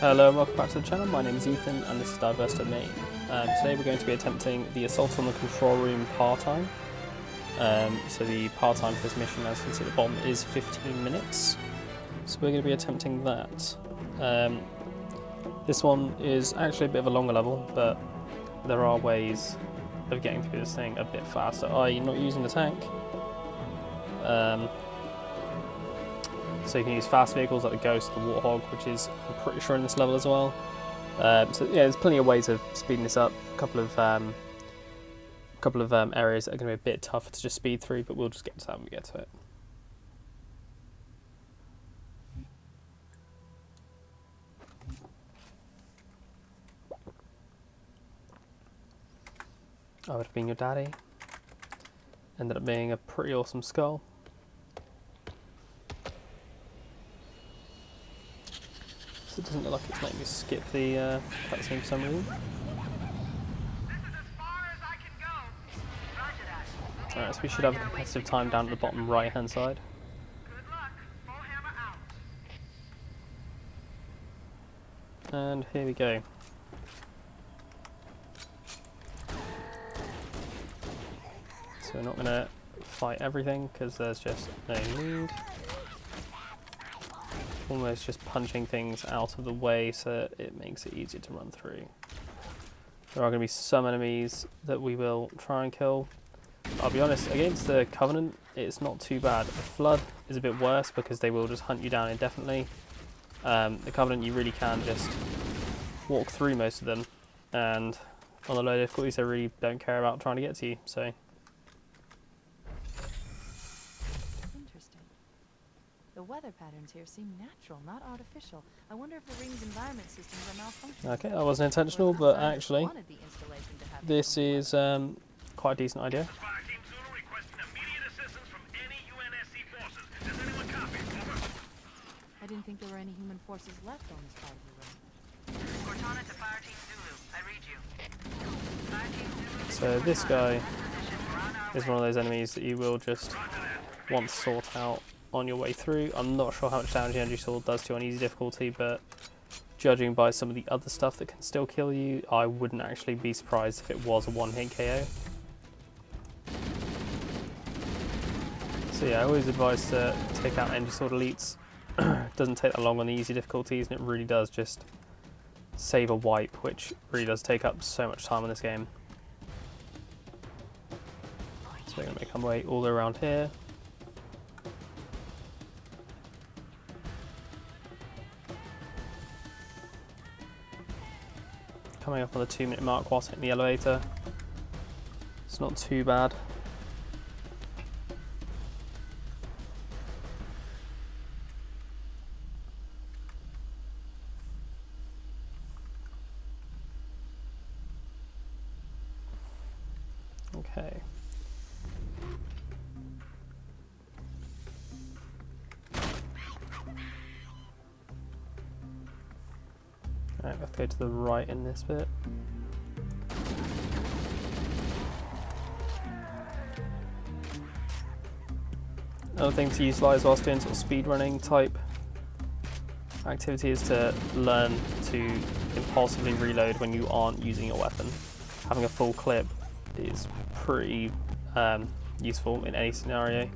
Hello and welcome back to the channel. My name is Ethan and this is Diverse Domain. Today we're going to be attempting the assault on the control room par time. So the par time for this mission, as you can see at the bottom, is 15 minutes. So we're going to be attempting that. This one is actually a bit of a longer level, but there are ways of getting through this thing a bit faster, i.e. not using the tank. So you can use fast vehicles like the Ghost, the Warthog, which is, I'm pretty sure, in this level as well. So yeah, there's plenty of ways of speeding this up. A couple of areas that are going to be a bit tougher to just speed through, but we'll just get to that when we get to it. I would have been your daddy. Ended up being a pretty awesome skull. So it doesn't look like it's letting me skip the cutscene for some reason. Alright, so we should have a competitive time down at the bottom right hand side. And here we go. So we're not going to fight everything because there's just no need. Almost just punching things out of the way so it makes it easier to run through. There are going to be some enemies that we will try and kill. I'll be honest, against the Covenant it's not too bad. The Flood is a bit worse because they will just hunt you down indefinitely. The Covenant, you really can just walk through most of them, and on the low difficulties they really don't care about trying to get to you. So the weather patterns here seem natural, not artificial. I wonder if the ring's environment systems are malfunctioning. okay, that wasn't intentional, but actually this is quite a decent idea. I didn't think there were any human forces left on this part of the ring. Cortana to Fire Team Zulu. I read you. Fire Team Zulu. So this guy is one of those enemies that you will just want to sort out on your way through. I'm not sure how much damage the Energy Sword does to you on easy difficulty, but judging by some of the other stuff that can still kill you, I wouldn't actually be surprised if it was a one-hit KO. So yeah, I always advise to take out Energy Sword Elites. It doesn't take that long on the easy difficulties, and it really does just save a wipe, which really does take up so much time in this game. So we're going to make our way all the way around here. Coming up on the 2-minute mark whilst hitting the elevator. It's not too bad. Okay. Alright, we have to go to the right in this bit. Another thing to utilise whilst doing sort of speedrunning type activity is to learn to impulsively reload when you aren't using your weapon. Having a full clip is pretty useful in any scenario,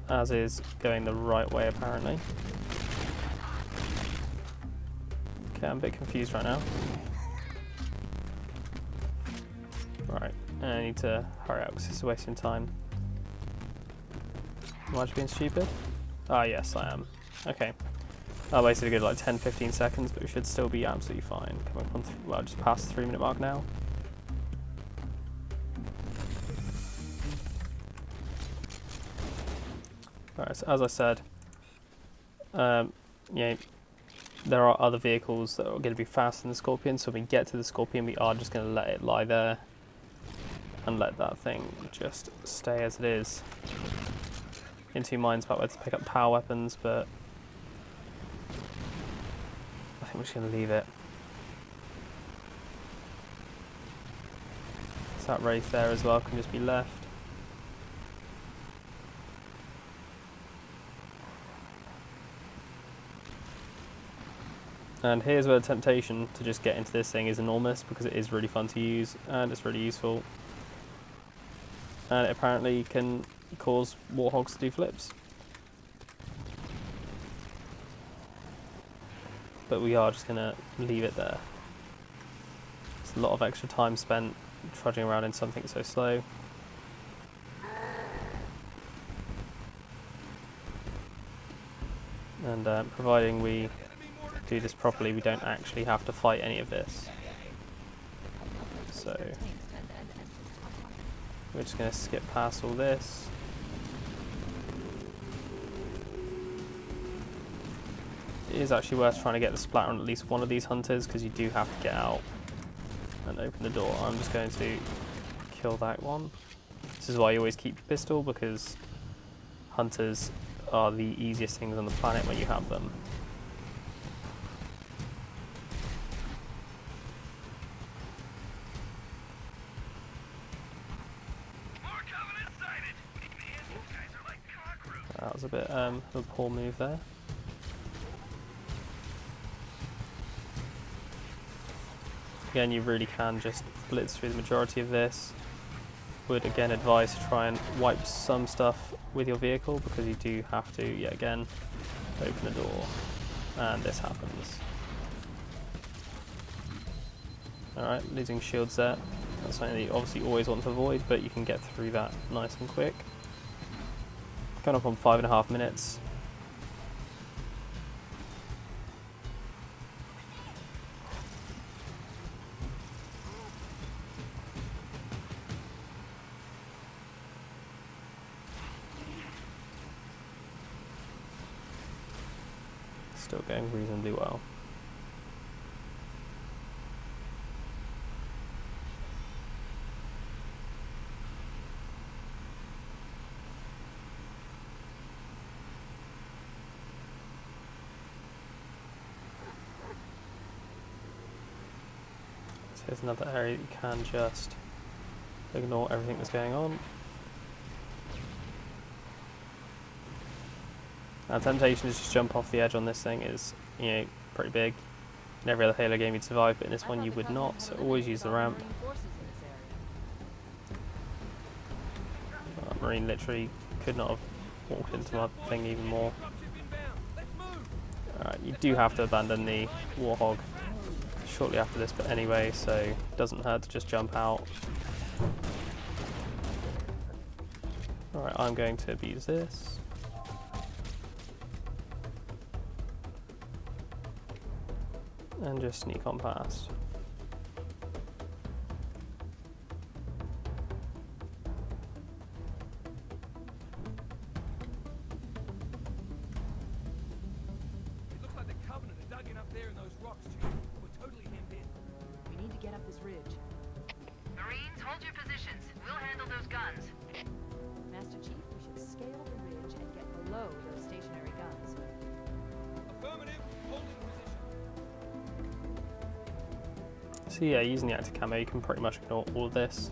as is going the right way apparently. Okay, I'm a bit confused right now. Right, I need to hurry up because it's wasting time. Am I just being stupid? Ah, yes, I am. Okay. I wasted a good like 10-15 seconds, but we should still be absolutely fine. Coming up on, well, just past the 3-minute mark now. Alright, so as I said, yeah, there are other vehicles that are going to be faster than the Scorpion, so when we get to the Scorpion we are just going to let it lie there and let that thing just stay as it is. In two minds about where to pick up power weapons, but I think we're just going to leave it. So that Wraith there as well can just be left. And here's where the temptation to just get into this thing is enormous, because it is really fun to use and it's really useful. And it apparently can cause warthogs to do flips. But we are just going to leave it there. It's a lot of extra time spent trudging around in something so slow. And providing we do this properly, we don't actually have to fight any of this. So we're just going to skip past all this. It is actually worth trying to get the splatter on at least one of these hunters, because you do have to get out and open the door. I'm just going to kill that one. This is why you always keep your pistol, because hunters are the easiest things on the planet when you have them. That was a bit of a poor move there. Again, you really can just blitz through the majority of this. Would again advise to try and wipe some stuff with your vehicle, because you do have to, yet again, open the door, and this happens. Alright, losing shields there. That's something that you obviously always want to avoid, but you can get through that nice and quick. Going up on 5.5 minutes. Still going reasonably well. So here's another area that you can just ignore everything that's going on. Now, temptation to just jump off the edge on this thing is, you know, pretty big. In every other Halo game you'd survive, but in this one you would not, so always use the ramp. Marine literally could not have walked into my thing even more. Alright, you do have to abandon the Warthog shortly after this, but anyway, so it doesn't hurt to just jump out. Alright, I'm going to abuse this. And just sneak on past. It looks like the Covenant are dug in up there in those rocks, Chief. We're totally hemmed in. We need to get up this ridge. Marines, hold your positions. We'll handle those guns. Master Chief, we should scale the ridge and get below those stationary guns. Affirmative. Holding position. So yeah, using the active camo, you can pretty much ignore all of this.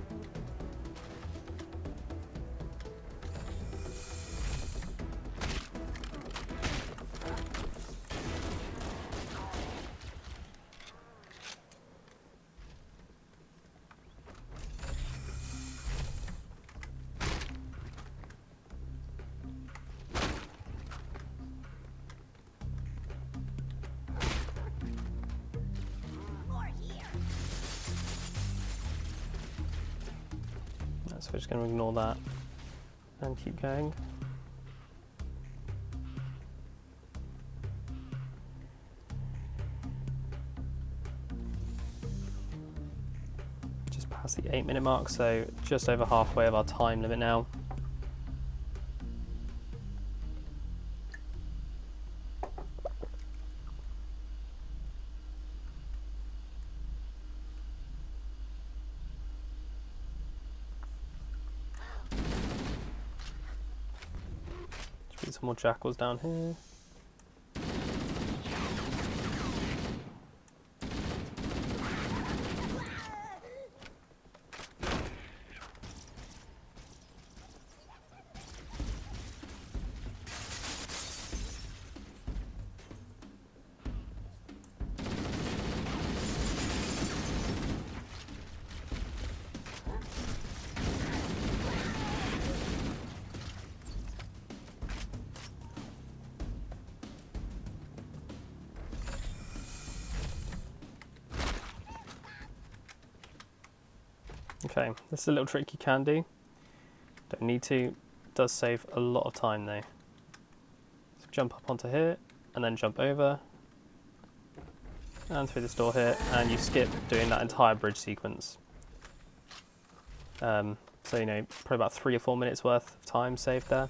So we're just going to ignore that and keep going. Just past the 8-minute mark, so just over halfway of our time limit now. Some more jackals down here. Okay, this is a little trick you can do. Don't need to. It does save a lot of time though. So jump up onto here, and then jump over, and through this door here, and you skip doing that entire bridge sequence. So, you know, probably about 3 or 4 minutes worth of time saved there.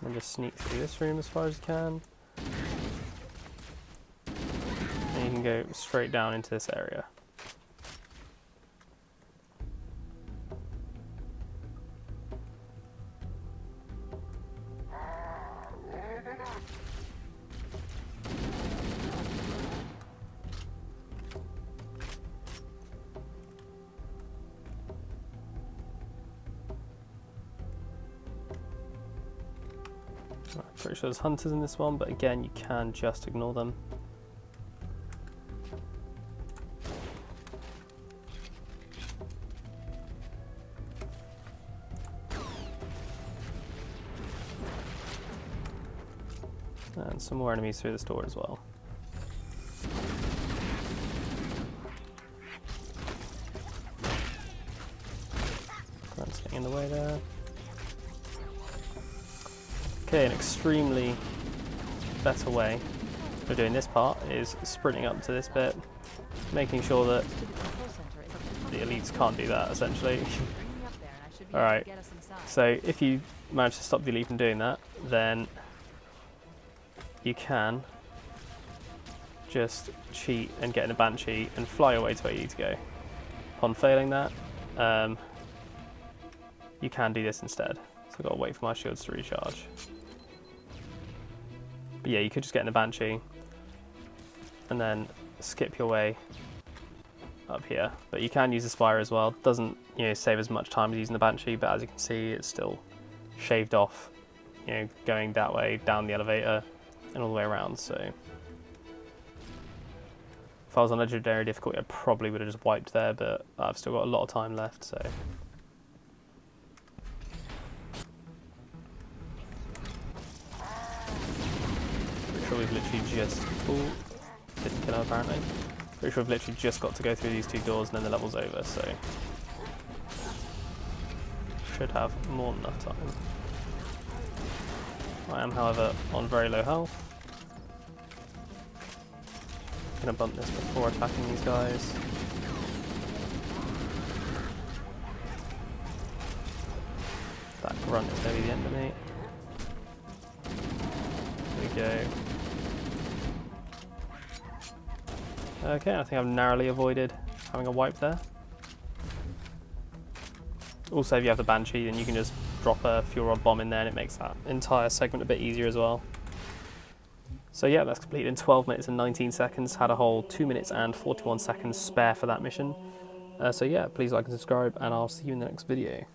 And just sneak through this room as far as you can. And you can go straight down into this area. Pretty sure there's hunters in this one, but again, you can just ignore them. And some more enemies through this door as well. That's getting in the way there. Okay, an extremely better way of doing this part is sprinting up to this bit, making sure that the elites can't do that, essentially. Alright, so if you manage to stop the elite from doing that, then you can just cheat and get in a Banshee and fly away to where you need to go. Upon failing that, you can do this instead. So I've got to wait for my shields to recharge. But yeah, you could just get in a Banshee and then skip your way up here. But you can use the Spire as well. Doesn't, you know, save as much time as using the Banshee, but as you can see, it's still shaved off, you know, going that way, down the elevator, and all the way around. So if I was on legendary difficulty, I probably would have just wiped there, but I've still got a lot of time left, so. Pretty sure we've literally just, ooh, didn't kill him apparently. Pretty sure we've literally just got to go through these 2 doors and then the level's over, so. Should have more than enough time. I am, however, on very low health. Gonna bump this before attacking these guys. That grunt is gonna be the end of me. There we go. Okay, I think I've narrowly avoided having a wipe there. Also, if you have the Banshee, then you can just drop a fuel rod bomb in there and it makes that entire segment a bit easier as well. So yeah, that's completed in 12 minutes and 19 seconds. Had a whole 2 minutes and 41 seconds spare for that mission. So yeah, please like and subscribe, and I'll see you in the next video.